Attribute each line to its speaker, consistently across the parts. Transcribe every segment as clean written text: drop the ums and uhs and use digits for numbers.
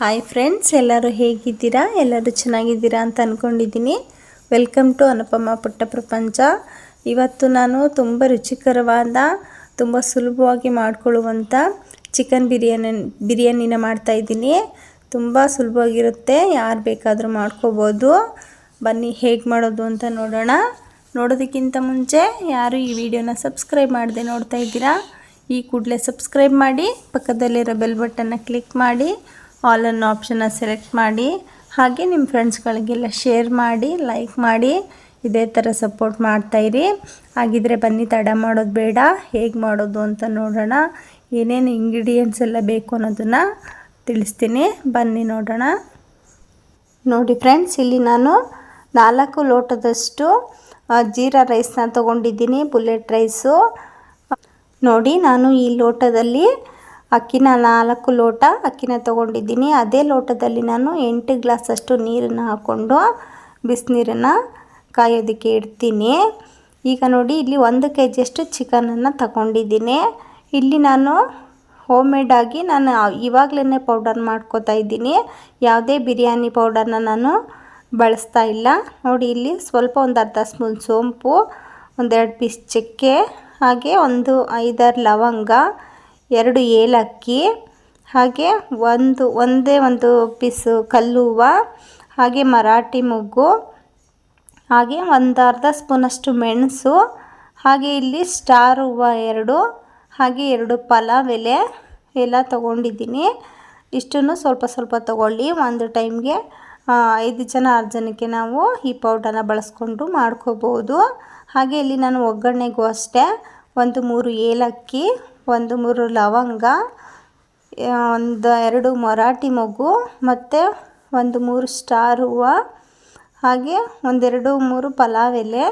Speaker 1: Hi friends, ಎಲ್ಲರೂ ಹೇಗಿದ್ದೀರಾ? ಎಲ್ಲರೂ ಚೆನ್ನಾಗಿದ್ದೀರಾ ಅಂತ ಅಂದ್ಕೊಂಡಿದ್ದೀನಿ. ವೆಲ್ಕಮ್ ಟು ಅನುಪಮ ಪುಟ್ಟ ಪ್ರಪಂಚ. ಇವತ್ತು ನಾನು ತುಂಬ ರುಚಿಕರವಾದ, ತುಂಬ ಸುಲಭವಾಗಿ ಮಾಡಿಕೊಳ್ಳುವಂಥ ಚಿಕನ್ ಬಿರಿಯಾನಿನ ಮಾಡ್ತಾಯಿದ್ದೀನಿ. ತುಂಬ ಸುಲಭವಾಗಿರುತ್ತೆ, ಯಾರು ಬೇಕಾದರೂ ಮಾಡ್ಕೋಬೋದು. ಬನ್ನಿ ಹೇಗೆ ಮಾಡೋದು ಅಂತ ನೋಡೋಣ. ನೋಡೋದಕ್ಕಿಂತ ಮುಂಚೆ ಯಾರು ಈ ವಿಡಿಯೋನ ಸಬ್ಸ್ಕ್ರೈಬ್ ಮಾಡದೆ ನೋಡ್ತಾ ಇದ್ದೀರಾ, ಈ ಕೂಡಲೇ ಸಬ್ಸ್ಕ್ರೈಬ್ ಮಾಡಿ, ಪಕ್ಕದಲ್ಲಿರೋ ಬೆಲ್ ಬಟನ್ನ ಕ್ಲಿಕ್ ಮಾಡಿ, ಆಲ್ ಅನ್ನೋ ಆಪ್ಷನ್ನ ಸೆಲೆಕ್ಟ್ ಮಾಡಿ, ಹಾಗೆ ನಿಮ್ಮ ಫ್ರೆಂಡ್ಸ್ಗಳಿಗೆಲ್ಲ ಶೇರ್ ಮಾಡಿ, ಲೈಕ್ ಮಾಡಿ, ಇದೇ ಥರ ಸಪೋರ್ಟ್ ಮಾಡ್ತಾಯಿರಿ. ಹಾಗಿದ್ರೆ ಬನ್ನಿ, ತಡ ಮಾಡೋದು ಬೇಡ, ಹೇಗೆ ಮಾಡೋದು ಅಂತ ನೋಡೋಣ. ಏನೇನು ಇಂಗ್ರೀಡಿಯೆಂಟ್ಸ್ ಎಲ್ಲ ಬೇಕು ಅನ್ನೋದನ್ನು ತಿಳಿಸ್ತೀನಿ, ಬನ್ನಿ ನೋಡೋಣ. ನೋಡಿ ಫ್ರೆಂಡ್ಸ್, ಇಲ್ಲಿ ನಾನು 4 ಲೋಟದಷ್ಟು ಜೀರಾ ರೈಸ್ನ ತೊಗೊಂಡಿದ್ದೀನಿ, ಬುಲೆಟ್ ರೈಸು. ನೋಡಿ, ನಾನು ಈ ಲೋಟದಲ್ಲಿ ಅಕ್ಕಿನ 4 ಲೋಟ ಅಕ್ಕಿನ ತೊಗೊಂಡಿದ್ದೀನಿ. ಅದೇ ಲೋಟದಲ್ಲಿ ನಾನು 8 ಗ್ಲಾಸಷ್ಟು ನೀರನ್ನು ಹಾಕ್ಕೊಂಡು ಬಿಸಿನೀರನ್ನು ಕಾಯೋದಕ್ಕೆ ಇಡ್ತೀನಿ. ಈಗ ನೋಡಿ, ಇಲ್ಲಿ 1 kgಷ್ಟು ಚಿಕನನ್ನು ತಗೊಂಡಿದ್ದೀನಿ. ಇಲ್ಲಿ ನಾನು ಹೋಮ್ ಮೇಡಾಗಿ ನಾನು ಇವಾಗಲೇ ಪೌಡರ್ ಮಾಡ್ಕೋತಾ ಇದ್ದೀನಿ. ಯಾವುದೇ ಬಿರಿಯಾನಿ ಪೌಡರ್ನ ನಾನು ಬಳಸ್ತಾ ಇಲ್ಲ. ನೋಡಿ, ಇಲ್ಲಿ ಸ್ವಲ್ಪ ಒಂದು ಅರ್ಧ ಸ್ಪೂನ್ ಸೋಂಪು, 1-2 ಪೀಸ್ ಚಕ್ಕೆ, ಹಾಗೆ 5-6 ಲವಂಗ, 2 ಏಲಕ್ಕಿ, ಹಾಗೆ ಒಂದೇ ಒಂದು ಪೀಸು ಕಲ್ಲುವ, ಹಾಗೆ ಮರಾಠಿ ಮೊಗ್ಗು, ಹಾಗೆ ಅರ್ಧ ಸ್ಪೂನಷ್ಟು ಮೆಣಸು, ಹಾಗೆ ಇಲ್ಲಿ ಸ್ಟಾರ್ ಹೂವು 2, ಹಾಗೆ 2 ಪಲಾವ್ ಎಲೆ ಎಲ್ಲ ತೊಗೊಂಡಿದ್ದೀನಿ. ಇಷ್ಟನ್ನು ಸ್ವಲ್ಪ ಸ್ವಲ್ಪ ತೊಗೊಳ್ಳಿ. ಒಂದು ಟೈಮ್ಗೆ 5 ಜನ 6 ಜನಕ್ಕೆ ನಾವು ಈ ಪೌಡರ್ನ ಬಳಸ್ಕೊಂಡು ಮಾಡ್ಕೋಬೋದು. ಹಾಗೆ ಇಲ್ಲಿ ನಾನು ಒಗ್ಗರಣೆಗೂ ಅಷ್ಟೇ 3 ಏಲಕ್ಕಿ, 3 ಲವಂಗ, 2 ಮರಾಠಿ ಮೊಗ್ಗು, ಮತ್ತು 3 ಸ್ಟಾರ್ ಹೂವು, ಹಾಗೆ 2-3 ಪಲಾವ್ ಎಲೆ,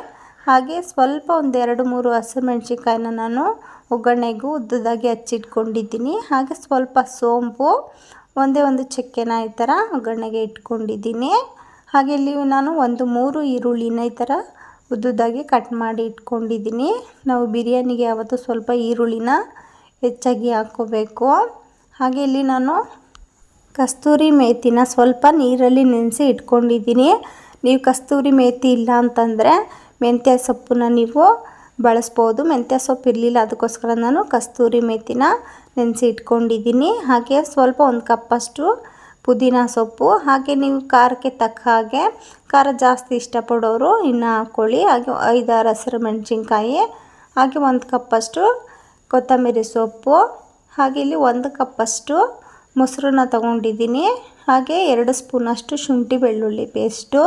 Speaker 1: ಹಾಗೆ ಸ್ವಲ್ಪ 2-3 ಹಸಿಮೆಣ್ಸಿನ್ಕಾಯಿನ ನಾನು ಒಗ್ಗರಣೆಗೂ ಉದ್ದದಾಗಿ ಹಚ್ಚಿಟ್ಕೊಂಡಿದ್ದೀನಿ. ಹಾಗೆ ಸ್ವಲ್ಪ ಸೋಂಪು, ಒಂದು ಚಕ್ಕೆನ ಈ ಥರ ಒಗ್ಗರಣೆಗೆ ಇಟ್ಕೊಂಡಿದ್ದೀನಿ. ಹಾಗೆ ಇಲ್ಲಿ ನಾನು 3 ಈರುಳ್ಳಿನ ಈ ಥರ ಉದ್ದುದಾಗಿ ಕಟ್ ಮಾಡಿ ಇಟ್ಕೊಂಡಿದ್ದೀನಿ. ನಾವು ಬಿರಿಯಾನಿಗೆ ಯಾವತ್ತೂ ಸ್ವಲ್ಪ ಈರುಳ್ಳಿನ ಹೆಚ್ಚಾಗಿ ಹಾಕ್ಕೋಬೇಕು. ಹಾಗೆ ಇಲ್ಲಿ ನಾನು ಕಸ್ತೂರಿ ಮೇಥಿನ ಸ್ವಲ್ಪ ನೀರಲ್ಲಿ ನೆನೆಸಿ ಇಟ್ಕೊಂಡಿದ್ದೀನಿ. ನೀವು ಕಸ್ತೂರಿ ಮೇಥಿ ಇಲ್ಲ ಅಂತಂದರೆ ಮೆಂತ್ಯ ಸೊಪ್ಪನ್ನ ನೀವು ಬಳಸ್ಬೋದು. ಮೆಂತ್ಯ ಸೊಪ್ಪು ಇರಲಿಲ್ಲ, ಅದಕ್ಕೋಸ್ಕರ ನಾನು ಕಸ್ತೂರಿ ಮೇಥಿನ ನೆನೆಸಿ ಇಟ್ಕೊಂಡಿದ್ದೀನಿ. ಹಾಗೆ ಸ್ವಲ್ಪ 1 ಕಪ್ಪಷ್ಟು ಪುದೀನ ಸೊಪ್ಪು, ಹಾಗೆ ನೀವು ಖಾರಕ್ಕೆ ತಕ್ಕ ಹಾಗೆ, ಖಾರ ಜಾಸ್ತಿ ಇಷ್ಟಪಡೋರು ಇನ್ನು ಹಾಕ್ಕೊಳ್ಳಿ. ಹಾಗೆ 5-6 ಹಸಿರು ಮೆಣಸಿನ್ಕಾಯಿ, ಹಾಗೆ 1 ಕಪ್ಪಷ್ಟು ಕೊತ್ತಂಬರಿ ಸೊಪ್ಪು, ಹಾಗೆ ಇಲ್ಲಿ 1 ಕಪ್ಪಷ್ಟು ಮೊಸರನ್ನ ತೊಗೊಂಡಿದ್ದೀನಿ. ಹಾಗೆ 2 ಸ್ಪೂನಷ್ಟು ಶುಂಠಿ ಬೆಳ್ಳುಳ್ಳಿ ಪೇಸ್ಟು,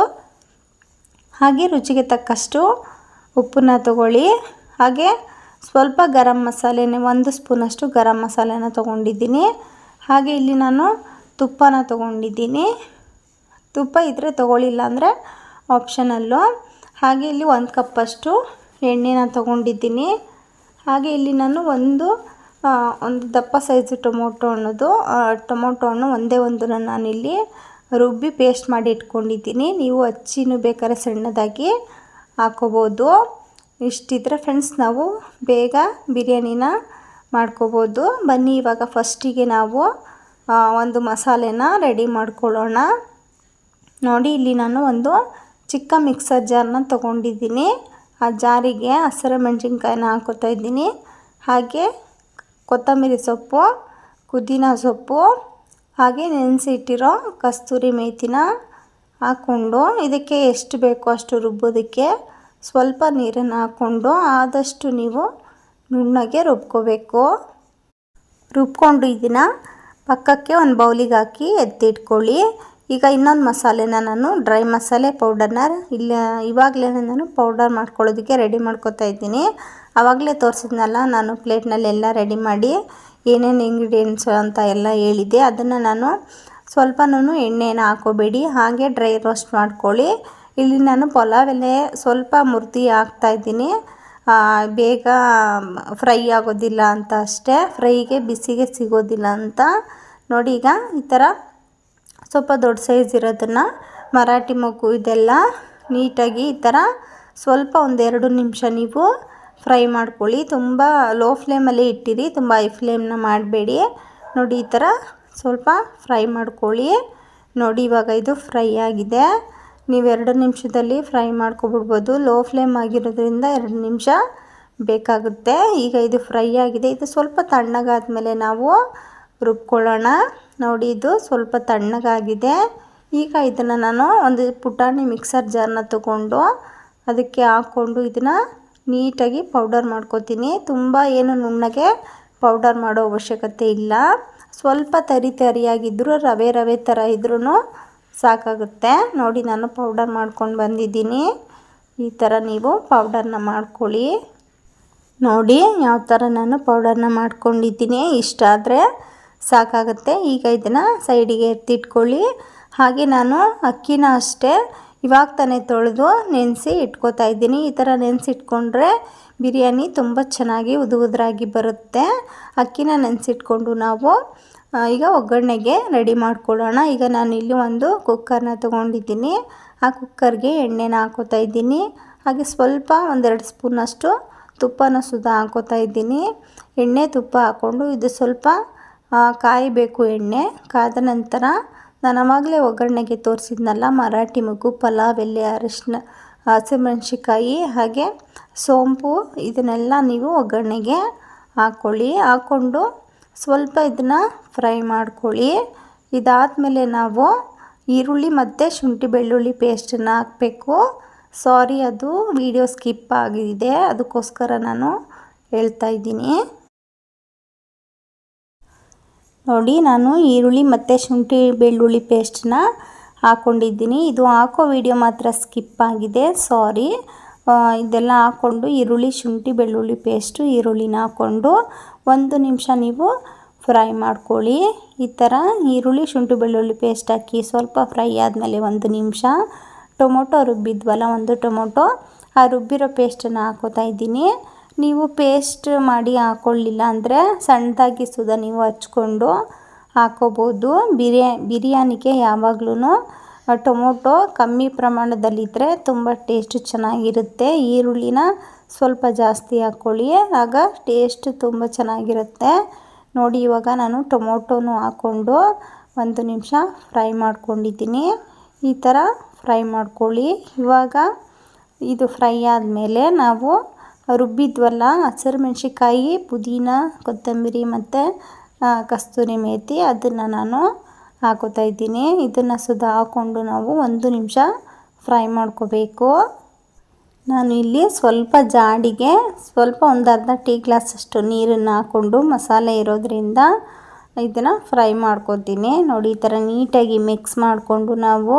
Speaker 1: ಹಾಗೆ ರುಚಿಗೆ ತಕ್ಕಷ್ಟು ಉಪ್ಪನ್ನ ತಗೊಳ್ಳಿ. ಹಾಗೆ ಸ್ವಲ್ಪ ಗರಂ ಮಸಾಲೆನೇ 1 ಸ್ಪೂನಷ್ಟು ಗರಂ ಮಸಾಲೆನ ತೊಗೊಂಡಿದ್ದೀನಿ. ಹಾಗೆ ಇಲ್ಲಿ ನಾನು ತುಪ್ಪನ ತೊಗೊಂಡಿದ್ದೀನಿ. ತುಪ್ಪ ಇದ್ದರೆ ತೊಗೊಳ್ಳಿಲ್ಲ ಅಂದರೆ ಆಪ್ಷನಲ್ಲು. ಹಾಗೆ ಇಲ್ಲಿ 1 ಕಪ್ಪಷ್ಟು ಎಣ್ಣೆನ ತೊಗೊಂಡಿದ್ದೀನಿ. ಹಾಗೆ ಇಲ್ಲಿ ನಾನು ಒಂದು ದಪ್ಪ ಸೈಜು ಟೊಮೊಟೊ ಹಣ್ಣು ಒಂದೇ ಒಂದನ್ನು ನಾನಿಲ್ಲಿ ರುಬ್ಬಿ ಪೇಸ್ಟ್ ಮಾಡಿ ಇಟ್ಕೊಂಡಿದ್ದೀನಿ. ನೀವು ಹಚ್ಚಿನೂ ಬೇಕಾದ್ರೆ ಸಣ್ಣದಾಗಿ ಹಾಕ್ಕೋಬೋದು. ಇಷ್ಟಿದ್ರೆ ಫ್ರೆಂಡ್ಸ್ ನಾವು ಬೇಗ ಬಿರಿಯಾನಿನ ಮಾಡ್ಕೋಬೋದು. ಬನ್ನಿ ಇವಾಗ ಫಸ್ಟಿಗೆ ನಾವು ಒಂದು ಮಸಾಲೆನ ರೆಡಿ ಮಾಡ್ಕೊಳ್ಳೋಣ. ನೋಡಿ, ಇಲ್ಲಿ ನಾನು ಒಂದು ಚಿಕ್ಕ ಮಿಕ್ಸರ್ ಜಾರ್ನ ತೊಗೊಂಡಿದ್ದೀನಿ. ಆ ಜಾರಿಗೆ ಹಸಿರು ಮೆಣಸಿನ್ಕಾಯಿನ ಹಾಕೋತಾ ಇದ್ದೀನಿ. ಹಾಗೆ ಕೊತ್ತಂಬರಿ ಸೊಪ್ಪು, ಪುದೀನ ಸೊಪ್ಪು, ಹಾಗೆ ನೆನೆಸಿ ಇಟ್ಟಿರೋ ಕಸ್ತೂರಿ ಮೇಥಿನ ಹಾಕ್ಕೊಂಡು ಇದಕ್ಕೆ ಎಷ್ಟು ಬೇಕೋ ಅಷ್ಟು ರುಬ್ಬೋದಕ್ಕೆ ಸ್ವಲ್ಪ ನೀರನ್ನು ಹಾಕ್ಕೊಂಡು ಆದಷ್ಟು ನೀವು ನುಣ್ಣಗೆ ರುಬ್ಕೋಬೇಕು. ರುಬ್ಕೊಂಡು ಇದನ್ನು ಪಕ್ಕಕ್ಕೆ ಒಂದು ಬೌಲಿಗೆ ಹಾಕಿ ಎತ್ತಿಟ್ಕೊಳ್ಳಿ. ಈಗ ಇನ್ನೊಂದು ಮಸಾಲೆನ ನಾನು ಡ್ರೈ ಮಸಾಲೆ ಪೌಡರ್ನ ಇವಾಗಲೇ ನಾನು ಪೌಡರ್ ಮಾಡ್ಕೊಳ್ಳೋದಕ್ಕೆ ರೆಡಿ ಮಾಡ್ಕೊತಾ ಇದ್ದೀನಿ. ಆವಾಗಲೇ ತೋರಿಸಿದ್ನಲ್ಲ ನಾನು ಪ್ಲೇಟ್ನಲ್ಲಿ ಎಲ್ಲ ರೆಡಿ ಮಾಡಿ ಏನೇನು ಇಂಗ್ರೀಡಿಯೆಂಟ್ಸ್ ಅಂತ ಎಲ್ಲ ಹೇಳಿದ್ದೆ. ಅದನ್ನು ನಾನು ಸ್ವಲ್ಪನೂ ಎಣ್ಣೆನ ಹಾಕೋಬೇಡಿ, ಹಾಗೆ ಡ್ರೈ ರೋಸ್ಟ್ ಮಾಡ್ಕೊಳ್ಳಿ. ಇಲ್ಲಿ ನಾನು ಪಲಾವ್ ಎಲೆ ಸ್ವಲ್ಪ ಮುರಿದು ಹಾಕ್ತಾಯಿದ್ದೀನಿ, ಬೇಗ ಫ್ರೈ ಆಗೋದಿಲ್ಲ ಅಂತ ಅಷ್ಟೇ, ಫ್ರೈಗೆ ಬಿಸಿಗೆ ಸಿಗೋದಿಲ್ಲ ಅಂತ. ನೋಡಿ, ಈಗ ಈ ಥರ ಸ್ವಲ್ಪ ದೊಡ್ಡ ಸೈಜ್ ಇರೋದನ್ನು ಮರಾಠಿ ಮೊಗ್ಗು ಇದೆಲ್ಲ ನೀಟಾಗಿ ಈ ಥರ ಸ್ವಲ್ಪ 1-2 ನಿಮಿಷ ನೀವು ಫ್ರೈ ಮಾಡ್ಕೊಳ್ಳಿ. ತುಂಬ ಲೋ ಫ್ಲೇಮಲ್ಲೇ ಇಟ್ಟಿರಿ, ತುಂಬ ಹೈ ಫ್ಲೇಮ್ನ ಮಾಡಬೇಡಿ. ನೋಡಿ, ಈ ಥರ ಸ್ವಲ್ಪ ಫ್ರೈ ಮಾಡ್ಕೊಳ್ಳಿ. ನೋಡಿ ಇವಾಗ ಇದು ಫ್ರೈ ಆಗಿದೆ. ನೀವು 2 ನಿಮಿಷದಲ್ಲಿ ಫ್ರೈ ಮಾಡ್ಕೊಬಿಡ್ಬೋದು. ಲೋ ಫ್ಲೇಮ್ ಆಗಿರೋದ್ರಿಂದ 2 ನಿಮಿಷ ಬೇಕಾಗುತ್ತೆ. ಈಗ ಇದು ಫ್ರೈ ಆಗಿದೆ. ಇದು ಸ್ವಲ್ಪ ತಣ್ಣಗಾದ್ಮೇಲೆ ನಾವು ರುಬ್ಕೊಳ್ಳೋಣ. ನೋಡಿ ಇದು ಸ್ವಲ್ಪ ತಣ್ಣಗಾಗಿದೆ. ಈಗ ಇದನ್ನು ನಾನು ಒಂದು ಪುಟಾಣಿ ಮಿಕ್ಸರ್ ಜಾರ್ನ ತಗೊಂಡು ಅದಕ್ಕೆ ಹಾಕ್ಕೊಂಡು ಇದನ್ನು ನೀಟಾಗಿ ಪೌಡರ್ ಮಾಡ್ಕೊತೀನಿ. ತುಂಬ ಏನು ನುಣ್ಣಗೆ ಪೌಡರ್ ಮಾಡೋ ಅವಶ್ಯಕತೆ ಇಲ್ಲ. ಸ್ವಲ್ಪ ತರಿಯಾಗಿದ್ದರೂ ರವೆ ಥರ ಇದ್ರೂ ಸಾಕಾಗುತ್ತೆ. ನೋಡಿ ನಾನು ಪೌಡರ್ ಮಾಡ್ಕೊಂಡು ಬಂದಿದ್ದೀನಿ. ಈ ಥರ ನೀವು ಪೌಡರ್ನ ಮಾಡ್ಕೊಳ್ಳಿ. ನೋಡಿ ಯಾವ ಥರ ನಾನು ಪೌಡರ್ನ ಮಾಡ್ಕೊಂಡಿದ್ದೀನಿ. ಇಷ್ಟ ಆದರೆ ಸಾಕಾಗುತ್ತೆ. ಈಗ ಇದನ್ನು ಸೈಡಿಗೆ ಎತ್ತಿಟ್ಕೊಳ್ಳಿ. ಹಾಗೆ ನಾನು ಅಕ್ಕಿನ ಅಷ್ಟೇ ಇವಾಗ ತಾನೇ ತೊಳೆದು ನೆನೆಸಿ ಇಟ್ಕೋತಾ ಇದ್ದೀನಿ. ಈ ಥರ ನೆನೆಸಿಟ್ಕೊಂಡ್ರೆ ಬಿರಿಯಾನಿ ತುಂಬ ಚೆನ್ನಾಗಿ ಉದುರಾಗಿ ಬರುತ್ತೆ. ಅಕ್ಕಿನ ನೆನೆಸಿಟ್ಕೊಂಡು ನಾವು ಈಗ ಒಗ್ಗರಣೆಗೆ ರೆಡಿ ಮಾಡ್ಕೊಳ್ಳೋಣ. ಈಗ ನಾನು ಇಲ್ಲಿ ಒಂದು ಕುಕ್ಕರ್ನ ತೊಗೊಂಡಿದ್ದೀನಿ. ಆ ಕುಕ್ಕರ್ಗೆ ಎಣ್ಣೆನ ಹಾಕೋತಾ ಇದ್ದೀನಿ. ಹಾಗೆ ಸ್ವಲ್ಪ 1-2 ಸ್ಪೂನಷ್ಟು ತುಪ್ಪನ ಸುದಾ ಹಾಕೋತಾ ಇದ್ದೀನಿ. ಎಣ್ಣೆ ತುಪ್ಪ ಹಾಕ್ಕೊಂಡು ಇದು ಸ್ವಲ್ಪ ಕಾಯಬೇಕು. ಎಣ್ಣೆ ಕಾದ ನಂತರ ನಾನು ಆವಾಗಲೇ ಒಗ್ಗರಣೆಗೆ ತೋರಿಸಿದ್ನಲ್ಲ ಮರಾಠಿ ಮೊಗ್ಗು, ಪಲಾವ್ ಎಲೆ, ಅರಿಶಿನ, ಹಸಿಮೆಣಸಿಕಾಯಿ ಹಾಗೆ ಸೋಂಪು, ಇದನ್ನೆಲ್ಲ ನೀವು ಒಗ್ಗರಣೆಗೆ ಹಾಕ್ಕೊಂಡು ಸ್ವಲ್ಪ ಇದನ್ನು ಫ್ರೈ ಮಾಡ್ಕೊಳ್ಳಿ. ಇದಾದಮೇಲೆ ನಾವು ಈರುಳ್ಳಿ ಮತ್ತು ಶುಂಠಿ ಬೆಳ್ಳುಳ್ಳಿ ಪೇಸ್ಟನ್ನು ಹಾಕಬೇಕು. ಸಾರಿ, ಅದು ವಿಡಿಯೋ ಸ್ಕಿಪ್ ಆಗಿದೆ, ಅದಕ್ಕೋಸ್ಕರ ನಾನು ಹೇಳ್ತಾ ಇದ್ದೀನಿ. ನೋಡಿ ನಾನು ಈರುಳ್ಳಿ ಮತ್ತು ಶುಂಠಿ ಬೆಳ್ಳುಳ್ಳಿ ಪೇಸ್ಟನ್ನ ಹಾಕ್ಕೊಂಡಿದ್ದೀನಿ. ಇದು ಹಾಕೋ ವಿಡಿಯೋ ಮಾತ್ರ ಸ್ಕಿಪ್ ಆಗಿದೆ, ಸಾರಿ. ಇದೆಲ್ಲ ಹಾಕ್ಕೊಂಡು ಈರುಳ್ಳಿ ಶುಂಠಿ ಬೆಳ್ಳುಳ್ಳಿ ಪೇಸ್ಟು ಈರುಳ್ಳಿನ ಹಾಕ್ಕೊಂಡು 1 ನಿಮಿಷ ನೀವು ಫ್ರೈ ಮಾಡ್ಕೊಳ್ಳಿ. ಈ ಥರ ಈರುಳ್ಳಿ ಶುಂಠಿ ಬೆಳ್ಳುಳ್ಳಿ ಪೇಸ್ಟ್ ಹಾಕಿ ಸ್ವಲ್ಪ ಫ್ರೈ ಆದಮೇಲೆ 1 ನಿಮಿಷ ಟೊಮೊಟೊ ರುಬ್ಬಿದ್ವಲ್ಲ, 1 ಟೊಮೊಟೊ, ಆ ರುಬ್ಬಿರೋ ಪೇಸ್ಟನ್ನು ಹಾಕೋತಾ ಇದ್ದೀನಿ. ನೀವು ಪೇಸ್ಟ್ ಮಾಡಿ ಹಾಕ್ಕೊಳ್ಳಿಲ್ಲ ಅಂದರೆ ಸಣ್ಣದಾಗಿ ಸುಧಾ ನೀವು ಹಚ್ಕೊಂಡು ಹಾಕೋಬೋದು. ಬಿರಿಯಾನಿಗೆ ಯಾವಾಗಲೂ ಟೊಮೊಟೊ ಕಮ್ಮಿ ಪ್ರಮಾಣದಲ್ಲಿದ್ದರೆ ತುಂಬ ಟೇಸ್ಟ್ ಚೆನ್ನಾಗಿರುತ್ತೆ. ಈರುಳ್ಳಿನ ಸ್ವಲ್ಪ ಜಾಸ್ತಿ ಹಾಕ್ಕೊಳ್ಳಿ, ಆಗ ಟೇಸ್ಟ್ ತುಂಬ ಚೆನ್ನಾಗಿರುತ್ತೆ. ನೋಡಿ ಇವಾಗ ನಾನು ಟೊಮೊಟೊನೂ ಹಾಕ್ಕೊಂಡು 1 ನಿಮಿಷ ಫ್ರೈ ಮಾಡ್ಕೊಂಡಿದ್ದೀನಿ. ಈ ಥರ ಫ್ರೈ ಮಾಡ್ಕೊಳ್ಳಿ. ಇವಾಗ ಇದು ಫ್ರೈ ಆದಮೇಲೆ ನಾವು ರುಬ್ಬಿದ್ವಲ್ಲ ಹಸಿರು ಮೆಣಸಿಕಾಯಿ, ಪುದೀನ, ಕೊತ್ತಂಬರಿ ಮತ್ತು ಕಸ್ತೂರಿ ಮೇಥಿ, ಅದನ್ನು ನಾನು ಹಾಕೋತಾ ಇದ್ದೀನಿ. ಇದನ್ನು ಸುಧಾ ಹಾಕ್ಕೊಂಡು ನಾವು 1 ನಿಮಿಷ ಫ್ರೈ ಮಾಡ್ಕೋಬೇಕು. ನಾನು ಇಲ್ಲಿ ಸ್ವಲ್ಪ ಜಾಡಿಗೆ ಸ್ವಲ್ಪ 1/2 ಟೀ ಗ್ಲಾಸಷ್ಟು ನೀರನ್ನು ಹಾಕ್ಕೊಂಡು ಮಸಾಲೆ ಇರೋದ್ರಿಂದ ಇದನ್ನು ಫ್ರೈ ಮಾಡ್ಕೊತೀನಿ. ನೋಡಿ ಈ ಥರ ನೀಟಾಗಿ ಮಿಕ್ಸ್ ಮಾಡಿಕೊಂಡು ನಾವು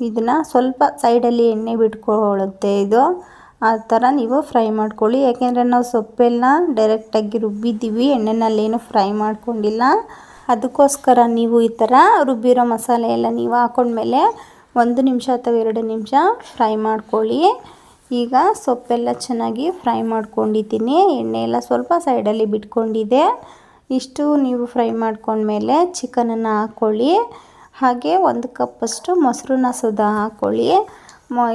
Speaker 1: ಇದನ್ನು ಸ್ವಲ್ಪ ಸೈಡಲ್ಲಿ ಎಣ್ಣೆ ಬಿಟ್ಕೊಳ್ಳುತ್ತೆ. ಇದು ಆ ಥರ ನೀವು ಫ್ರೈ ಮಾಡ್ಕೊಳ್ಳಿ. ಯಾಕೆಂದರೆ ನಾವು ಸೊಪ್ಪೆಲ್ಲ ಡೈರೆಕ್ಟಾಗಿ ರುಬ್ಬಿದ್ದೀವಿ, ಎಣ್ಣೆನಲ್ಲೇನು ಫ್ರೈ ಮಾಡ್ಕೊಂಡಿಲ್ಲ. ಅದಕ್ಕೋಸ್ಕರ ನೀವು ಈ ಥರ ರುಬ್ಬಿರೋ ಮಸಾಲೆ ಎಲ್ಲ ನೀವು ಹಾಕ್ಕೊಂಡ್ಮೇಲೆ 1 ನಿಮಿಷ ಅಥವಾ 2 ನಿಮಿಷ ಫ್ರೈ ಮಾಡ್ಕೊಳ್ಳಿ. ಈಗ ಸೊಪ್ಪೆಲ್ಲ ಚೆನ್ನಾಗಿ ಫ್ರೈ ಮಾಡ್ಕೊಂಡಿದ್ದೀನಿ. ಎಣ್ಣೆ ಎಲ್ಲ ಸ್ವಲ್ಪ ಸೈಡಲ್ಲಿ ಬಿಟ್ಕೊಂಡಿದೆ. ಇಷ್ಟು ನೀವು ಫ್ರೈ ಮಾಡ್ಕೊಂಡ್ಮೇಲೆ ಚಿಕನನ್ನು ಹಾಕ್ಕೊಳ್ಳಿ. ಹಾಗೆ 1 ಕಪ್ಪಷ್ಟು ಮೊಸರನ್ನ ಸುಧಾ ಹಾಕ್ಕೊಳ್ಳಿ.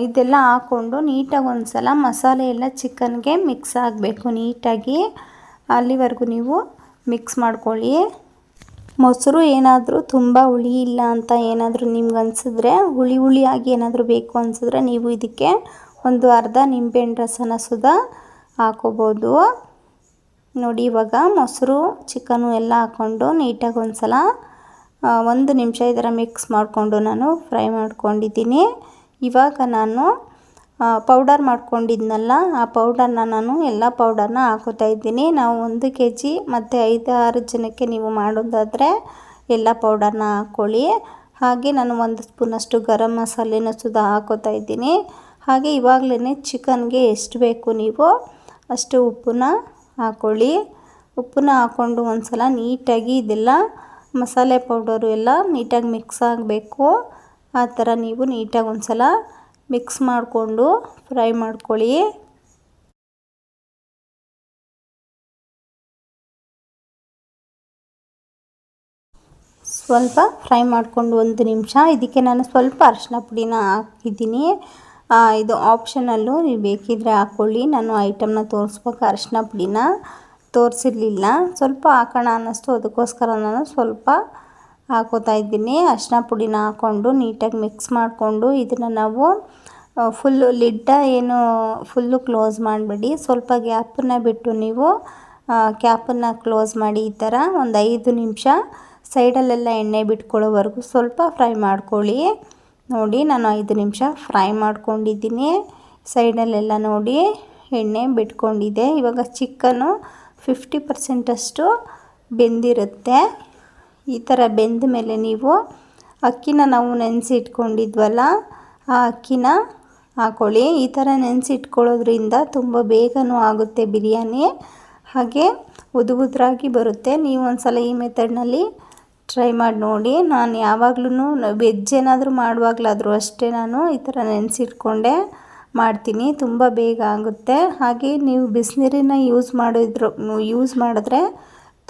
Speaker 1: ಇದೆಲ್ಲ ಹಾಕ್ಕೊಂಡು ನೀಟಾಗಿ ಒಂದು ಸಲ ಮಸಾಲೆ ಎಲ್ಲ ಚಿಕನ್ಗೆ ಮಿಕ್ಸ್ ಆಗಬೇಕು ನೀಟಾಗಿ, ಅಲ್ಲಿವರೆಗೂ ನೀವು ಮಿಕ್ಸ್ ಮಾಡ್ಕೊಳ್ಳಿ. ಮೊಸರು ಏನಾದರೂ ತುಂಬ ಹುಳಿ ಇಲ್ಲ ಅಂತ ಏನಾದರೂ ನಿಮ್ಗೆ ಅನಿಸಿದ್ರೆ, ಹುಳಿಯಾಗಿ ಏನಾದರೂ ಬೇಕು ಅನಿಸಿದ್ರೆ ನೀವು ಇದಕ್ಕೆ ಒಂದು ಅರ್ಧ ನಿಂಬೆಹಣ್ಣು ರಸನ ಸುಧಾ ಹಾಕೋಬೋದು. ನೋಡಿ ಇವಾಗ ಮೊಸರು ಚಿಕನು ಎಲ್ಲ ಹಾಕ್ಕೊಂಡು ನೀಟಾಗಿ ಒಂದು ಸಲ 1 ನಿಮಿಷ ಇದರ ಮಿಕ್ಸ್ ಮಾಡಿಕೊಂಡು ನಾನು ಫ್ರೈ ಮಾಡ್ಕೊಂಡಿದ್ದೀನಿ. ಇವಾಗ ನಾನು ಪೌಡರ್ ಮಾಡ್ಕೊಂಡಿದ್ನಲ್ಲ, ಆ ಪೌಡರ್ನ ನಾನು ಎಲ್ಲ ಪೌಡರ್ನ ಹಾಕೋತಾ ಇದ್ದೀನಿ. ನಾವು 1 kg ಮತ್ತು 5-6 ಜನಕ್ಕೆ ನೀವು ಮಾಡೋದಾದರೆ ಎಲ್ಲ ಪೌಡರ್ನ ಹಾಕ್ಕೊಳ್ಳಿ. ಹಾಗೆ ನಾನು 1 ಸ್ಪೂನಷ್ಟು ಗರಂ ಮಸಾಲೆನೂ ಸುಧಾ ಹಾಕೋತಾ ಇದ್ದೀನಿ. ಹಾಗೆ ಇವಾಗಲೇ ಚಿಕನ್ಗೆ ಎಷ್ಟು ಬೇಕು ನೀವು ಅಷ್ಟು ಉಪ್ಪನ್ನ ಹಾಕ್ಕೊಳ್ಳಿ. ಉಪ್ಪನ್ನ ಹಾಕ್ಕೊಂಡು ಒಂದು ಸಲ ನೀಟಾಗಿ ಇದೆಲ್ಲ ಮಸಾಲೆ ಪೌಡರು ಎಲ್ಲ ನೀಟಾಗಿ ಮಿಕ್ಸ್ ಆಗಬೇಕು. ಆ ಥರ ನೀವು ನೀಟಾಗಿ ಒಂದು ಸಲ ಮಿಕ್ಸ್ ಮಾಡಿಕೊಂಡು ಫ್ರೈ ಮಾಡ್ಕೊಳ್ಳಿ. ಸ್ವಲ್ಪ ಫ್ರೈ ಮಾಡಿಕೊಂಡು 1 ನಿಮಿಷ ಇದಕ್ಕೆ ನಾನು ಸ್ವಲ್ಪ ಅರಿಶಿನ ಪುಡಿನ ಹಾಕಿದ್ದೀನಿ. ಇದು ಆಪ್ಷನಲ್ಲು, ನೀವು ಬೇಕಿದ್ದರೆ ಹಾಕ್ಕೊಳ್ಳಿ. ನಾನು ಐಟಮ್ನ ತೋರಿಸ್ಬೇಕು ಅರಿಶಿನ ಪುಡಿನ. ತೋರಿಸಿರಲಿಲ್ಲ, ಸ್ವಲ್ಪ ಹಾಕೋಣ ಅನ್ನಿಸ್ತು, ಅದಕ್ಕೋಸ್ಕರ ನಾನು ಸ್ವಲ್ಪ ಹಾಕೋತಾ ಇದ್ದೀನಿ. ಅರಿಶಿನ ಪುಡಿನ ಹಾಕ್ಕೊಂಡು ನೀಟಾಗಿ ಮಿಕ್ಸ್ ಮಾಡಿಕೊಂಡು ಇದನ್ನು ನಾವು ಫುಲ್ಲು ಲಿಡ್ಡ ಏನು ಫುಲ್ಲು ಕ್ಲೋಸ್ ಮಾಡಬೇಡಿ, ಸ್ವಲ್ಪ ಗ್ಯಾಪನ್ನು ಬಿಟ್ಟು ನೀವು ಕ್ಯಾಪನ್ನು ಕ್ಲೋಸ್ ಮಾಡಿ ಈ ಥರ ಒಂದು 5 ನಿಮಿಷ ಸೈಡಲ್ಲೆಲ್ಲ ಎಣ್ಣೆ ಬಿಟ್ಕೊಳ್ಳೋವರೆಗೂ ಸ್ವಲ್ಪ ಫ್ರೈ ಮಾಡ್ಕೊಳ್ಳಿ. ನೋಡಿ ನಾನು 5 ನಿಮಿಷ ಫ್ರೈ ಮಾಡ್ಕೊಂಡಿದ್ದೀನಿ. ಸೈಡಲ್ಲೆಲ್ಲ ನೋಡಿ ಎಣ್ಣೆ ಬಿಟ್ಕೊಂಡಿದೆ. ಇವಾಗ ಚಿಕನ್ನು 50% ಬೆಂದಿರುತ್ತೆ. ಈ ಥರ ಬೆಂದ ಮೇಲೆ ನೀವು ಅಕ್ಕಿನ ನಾವು ನೆನೆಸಿ ಇಟ್ಕೊಂಡಿದ್ವಲ್ಲ, ಆ ಅಕ್ಕಿನ ಹಾಕ್ಕೊಳ್ಳಿ. ಈ ಥರ ನೆನೆಸಿ ಇಟ್ಕೊಳ್ಳೋದ್ರಿಂದ ತುಂಬ ಬೇಗನೂ ಆಗುತ್ತೆ ಬಿರಿಯಾನಿ, ಹಾಗೆ ಉದುರಾಗಿ ಬರುತ್ತೆ. ನೀವು ಒಂದು ಸಲ ಈ ಮೆಥಡ್ನಲ್ಲಿ ಟ್ರೈ ಮಾಡಿ ನೋಡಿ. ನಾನು ಯಾವಾಗ್ಲೂ ವೆಜ್ ಏನಾದರೂ ಮಾಡುವಾಗಲಾದರೂ ಅಷ್ಟೇ ನಾನು ಈ ಥರ ನೆನೆಸಿಟ್ಕೊಂಡೆ ಮಾಡ್ತೀನಿ, ತುಂಬ ಬೇಗ ಆಗುತ್ತೆ. ಹಾಗೆ ನೀವು ಬಿಸಿನೀರನ್ನ ಯೂಸ್ ಮಾಡಿದ್ರೆ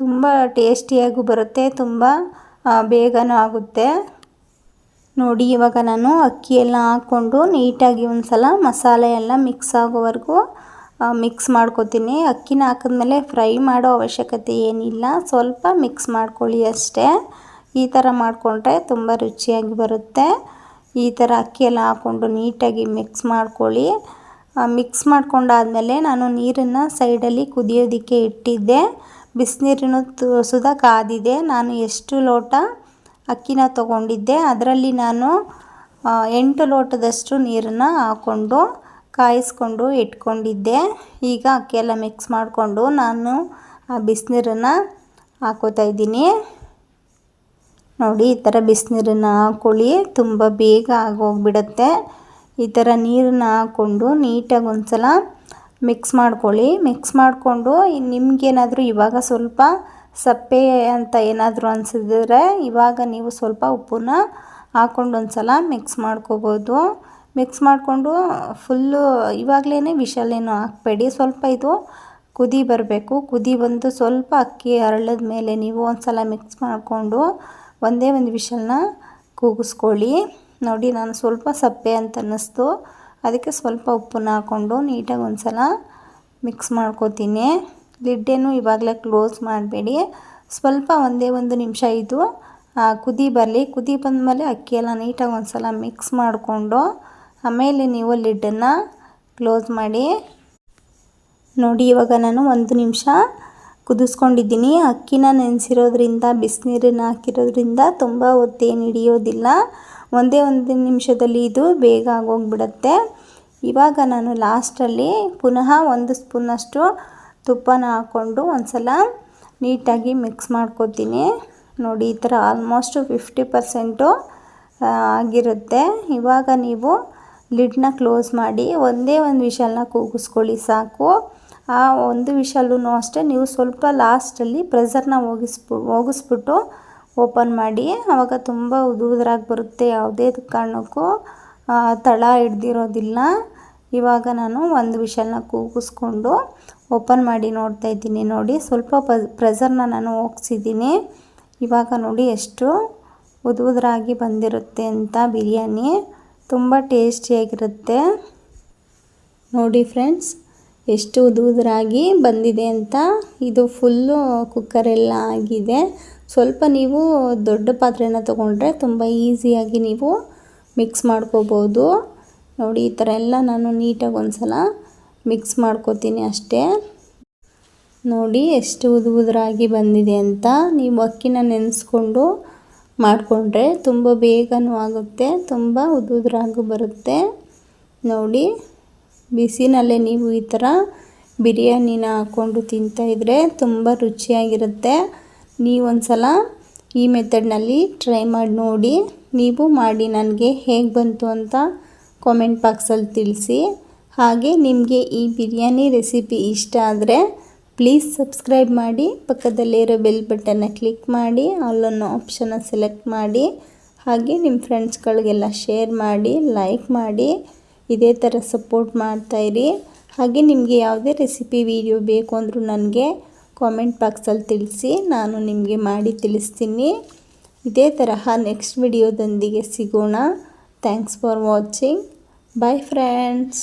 Speaker 1: ತುಂಬ ಟೇಸ್ಟಿಯಾಗೂ ಬರುತ್ತೆ, ತುಂಬ ಬೇಗನೂ ಆಗುತ್ತೆ. ನೋಡಿ ಇವಾಗ ನಾನು ಅಕ್ಕಿ ಎಲ್ಲ ಹಾಕ್ಕೊಂಡು ನೀಟಾಗಿ ಒಂದು ಸಲ ಮಸಾಲೆ ಎಲ್ಲ ಮಿಕ್ಸ್ ಆಗೋವರೆಗೂ ಮಿಕ್ಸ್ ಮಾಡ್ಕೊತೀನಿ. ಅಕ್ಕಿನ ಹಾಕಿದ್ಮೇಲೆ ಫ್ರೈ ಮಾಡೋ ಅವಶ್ಯಕತೆ ಏನಿಲ್ಲ, ಸ್ವಲ್ಪ ಮಿಕ್ಸ್ ಮಾಡ್ಕೊಳ್ಳಿ ಅಷ್ಟೇ. ಈ ಥರ ಮಾಡಿಕೊಂಡ್ರೆ ತುಂಬ ರುಚಿಯಾಗಿ ಬರುತ್ತೆ. ಈ ಥರ ಅಕ್ಕಿ ಎಲ್ಲ ಹಾಕ್ಕೊಂಡು ನೀಟಾಗಿ ಮಿಕ್ಸ್ ಮಾಡ್ಕೊಳ್ಳಿ. ಮಿಕ್ಸ್ ಮಾಡ್ಕೊಂಡಾದಮೇಲೆ ನಾನು ನೀರನ್ನು ಸೈಡಲ್ಲಿ ಕುದಿಯೋದಕ್ಕೆ ಇಟ್ಟಿದ್ದೆ. ಬಿಸಿನೀರನ್ನು ಸುಧಾ ಕಾದಿದೆ. ನಾನು ಎಷ್ಟು ಲೋಟ ಅಕ್ಕಿನ ತೊಗೊಂಡಿದ್ದೆ ಅದರಲ್ಲಿ ನಾನು 8 ಲೋಟದಷ್ಟು ನೀರನ್ನು ಹಾಕ್ಕೊಂಡು ಕಾಯಿಸ್ಕೊಂಡು ಇಟ್ಕೊಂಡಿದ್ದೆ. ಈಗ ಅಕ್ಕಿ ಎಲ್ಲ ಮಿಕ್ಸ್ ಮಾಡಿಕೊಂಡು ನಾನು ಆ ಬಿಸಿನೀರನ್ನು ಹಾಕೋತಾ ಇದ್ದೀನಿ. ನೋಡಿ ಈ ಥರ ಬಿಸಿನೀರನ್ನು ಹಾಕ್ಕೊಳ್ಳಿ, ತುಂಬ ಬೇಗ ಆಗೋಗ್ಬಿಡುತ್ತೆ. ಈ ಥರ ನೀರನ್ನು ಹಾಕ್ಕೊಂಡು ನೀಟಾಗಿ ಒಂದು ಸಲ ಮಿಕ್ಸ್ ಮಾಡ್ಕೊಳ್ಳಿ. ಮಿಕ್ಸ್ ಮಾಡಿಕೊಂಡು ನಿಮಗೇನಾದರೂ ಇವಾಗ ಸ್ವಲ್ಪ ಸಪ್ಪೆ ಅಂತ ಏನಾದರೂ ಅನಿಸಿದ್ರೆ ಇವಾಗ ನೀವು ಸ್ವಲ್ಪ ಉಪ್ಪನ್ನ ಹಾಕ್ಕೊಂಡು ಒಂದು ಸಲ ಮಿಕ್ಸ್ ಮಾಡ್ಕೋಬೋದು. ಮಿಕ್ಸ್ ಮಾಡಿಕೊಂಡು ಫುಲ್ಲು ಇವಾಗಲೇ ವಿಷಲೇನು ಹಾಕಬೇಡಿ, ಸ್ವಲ್ಪ ಇದು ಕುದಿ ಬರಬೇಕು. ಕುದಿ ಬಂದು ಸ್ವಲ್ಪ ಅಕ್ಕಿ ಅರಳಿದ ಮೇಲೆ ನೀವು ಒಂದು ಸಲ ಮಿಕ್ಸ್ ಮಾಡಿಕೊಂಡು ಒಂದೇ ಒಂದು ವಿಷಲ್ನ ಕೂಗಿಸ್ಕೊಳ್ಳಿ. ನೋಡಿ ನಾನು ಸ್ವಲ್ಪ ಸಪ್ಪೆ ಅಂತ ಅನ್ನಿಸ್ತು, ಅದಕ್ಕೆ ಸ್ವಲ್ಪ ಉಪ್ಪನ್ನ ಹಾಕ್ಕೊಂಡು ನೀಟಾಗಿ ಒಂದು ಸಲ ಮಿಕ್ಸ್ ಮಾಡ್ಕೋತೀನಿ. ಲಿಡ್ಡೇನು ಇವಾಗಲೇ ಕ್ಲೋಸ್ ಮಾಡಬೇಡಿ, ಸ್ವಲ್ಪ ಒಂದೇ ಒಂದು ನಿಮಿಷ ಇದು ಕುದಿ ಬರಲಿ. ಕುದಿ ಬಂದಮೇಲೆ ಅಕ್ಕಿ ಎಲ್ಲ ನೀಟಾಗಿ ಒಂದು ಸಲ ಮಿಕ್ಸ್ ಮಾಡಿಕೊಂಡು ಆಮೇಲೆ ನೀವು ಲಿಡ್ಡನ್ನು ಕ್ಲೋಸ್ ಮಾಡಿ. ನೋಡಿ ಇವಾಗ ನಾನು 1 ನಿಮಿಷ ಕುದಿಸ್ಕೊಂಡಿದ್ದೀನಿ. ಅಕ್ಕಿನ ನೆನೆಸಿರೋದ್ರಿಂದ ಬಿಸಿನೀರನ್ನು ಹಾಕಿರೋದ್ರಿಂದ ತುಂಬ ಹೊತ್ತೇನು ಹಿಡಿಯೋದಿಲ್ಲ, ಒಂದೇ ಒಂದು ನಿಮಿಷದಲ್ಲಿ ಇದು ಬೇಗ ಆಗೋಗ್ಬಿಡುತ್ತೆ. ಇವಾಗ ನಾನು ಲಾಸ್ಟಲ್ಲಿ ಪುನಃ 1 ಸ್ಪೂನಷ್ಟು ತುಪ್ಪನ ಹಾಕ್ಕೊಂಡು ಒಂದು ಸಲ ನೀಟಾಗಿ ಮಿಕ್ಸ್ ಮಾಡ್ಕೊತೀನಿ. ನೋಡಿ ಈ ಥರ ಆಲ್ಮೋಸ್ಟ್ 50% ಆಗಿರುತ್ತೆ. ಇವಾಗ ನೀವು ಲಿಡ್ನ ಕ್ಲೋಸ್ ಮಾಡಿ ಒಂದೇ ಒಂದು ವಿಷಲ್ನ ಕೂಗಿಸ್ಕೊಳ್ಳಿ ಸಾಕು. ಆ ಒಂದು ವಿಷಲ್ಲೂ ಅಷ್ಟೇ ನೀವು ಸ್ವಲ್ಪ ಲಾಸ್ಟಲ್ಲಿ ಪ್ರೆಷರ್ನ ಹೋಗಿಸ್ಬಿಟ್ಟು ಓಪನ್ ಮಾಡಿ, ಆವಾಗ ತುಂಬ ಉದುರಾಗಿ ಬರುತ್ತೆ, ಯಾವುದೇ ಕಾರಣಕ್ಕೂ ತಳ ಹಿಡ್ದಿರೋದಿಲ್ಲ. ಇವಾಗ ನಾನು ಒಂದು ವಿಷಲ್ನ ಕೂಗಿಸ್ಕೊಂಡು ಓಪನ್ ಮಾಡಿ ನೋಡ್ತಾ ಇದ್ದೀನಿ. ನೋಡಿ ಸ್ವಲ್ಪ ಪ್ರೆಷರ್ನ ನಾನು ಹೋಗಿಸಿದ್ದೀನಿ. ಇವಾಗ ನೋಡಿ ಎಷ್ಟು ಉದುರಾಗಿ ಬಂದಿರುತ್ತೆ ಅಂತ ಬಿರಿಯಾನಿ, ತುಂಬ ಟೇಸ್ಟಿಯಾಗಿರುತ್ತೆ. ನೋಡಿ ಫ್ರೆಂಡ್ಸ್ ಎಷ್ಟು ಉದುರಾಗಿ ಬಂದಿದೆ ಅಂತ. ಇದು ಫುಲ್ಲು ಕುಕ್ಕರೆಲ್ಲ ಆಗಿದೆ. ಸ್ವಲ್ಪ ನೀವು ದೊಡ್ಡ ಪಾತ್ರೆನ ತೊಗೊಂಡ್ರೆ ತುಂಬ ಈಸಿಯಾಗಿ ನೀವು ಮಿಕ್ಸ್ ಮಾಡ್ಕೋಬೋದು. ನೋಡಿ ಈ ಥರ ಎಲ್ಲ ನಾನು ನೀಟಾಗಿ ಒಂದು ಸಲ ಮಿಕ್ಸ್ ಮಾಡ್ಕೋತೀನಿ ಅಷ್ಟೇ. ನೋಡಿ ಎಷ್ಟು ಉದುರಾಗಿ ಬಂದಿದೆ ಅಂತ. ನೀವು ಅಕ್ಕಿನ ನೆನೆಸ್ಕೊಂಡು ಮಾಡಿಕೊಂಡ್ರೆ ತುಂಬ ಬೇಗನೂ ಆಗುತ್ತೆ, ತುಂಬ ಉದುರಾಗಿ ಬರುತ್ತೆ. ನೋಡಿ ಬಿಸಿನಲ್ಲೇ ನೀವು ಈ ಥರ ಬಿರಿಯಾನಿನ ಹಾಕ್ಕೊಂಡು ತಿಂತಾಯಿದ್ರೆ ತುಂಬ ರುಚಿಯಾಗಿರುತ್ತೆ. ನೀವೊಂದು ಸಲ ಈ ಮೆಥಡ್ನಲ್ಲಿ ಟ್ರೈ ಮಾಡಿ ನೋಡಿ. ನೀವು ಮಾಡಿ ನನಗೆ ಹೇಗೆ ಬಂತು ಅಂತ ಕಾಮೆಂಟ್ ಬಾಕ್ಸಲ್ಲಿ ತಿಳಿಸಿ. ಹಾಗೆ ನಿಮಗೆ ಈ ಬಿರಿಯಾನಿ ರೆಸಿಪಿ ಇಷ್ಟ ಆದರೆ ಪ್ಲೀಸ್ ಸಬ್ಸ್ಕ್ರೈಬ್ ಮಾಡಿ, ಪಕ್ಕದಲ್ಲಿರೋ ಬೆಲ್ ಬಟನ್ನ ಕ್ಲಿಕ್ ಮಾಡಿ, ಆಲ್ ಅನ್ನೋ ಆಪ್ಷನ್ನ ಸೆಲೆಕ್ಟ್ ಮಾಡಿ. ಹಾಗೆ ನಿಮ್ಮ ಫ್ರೆಂಡ್ಸ್ಗಳಿಗೆಲ್ಲ ಶೇರ್ ಮಾಡಿ, ಲೈಕ್ ಮಾಡಿ, ಇದೇ ಥರ ಸಪೋರ್ಟ್ ಮಾಡ್ತಾಯಿರಿ. ಹಾಗೆ ನಿಮಗೆ ಯಾವುದೇ ರೆಸಿಪಿ ವಿಡಿಯೋ ಬೇಕು ಅಂದರೂ ನನಗೆ ಕಾಮೆಂಟ್ ಬಾಕ್ಸಲ್ಲಿ ತಿಳಿಸಿ, ನಾನು ನಿಮಗೆ ಮಾಡಿ ತಿಳಿಸ್ತೀನಿ. ಇದೇ ತರಹ ನೆಕ್ಸ್ಟ್ ವಿಡಿಯೋದೊಂದಿಗೆ ಸಿಗೋಣ. Thanks for watching. Bye friends.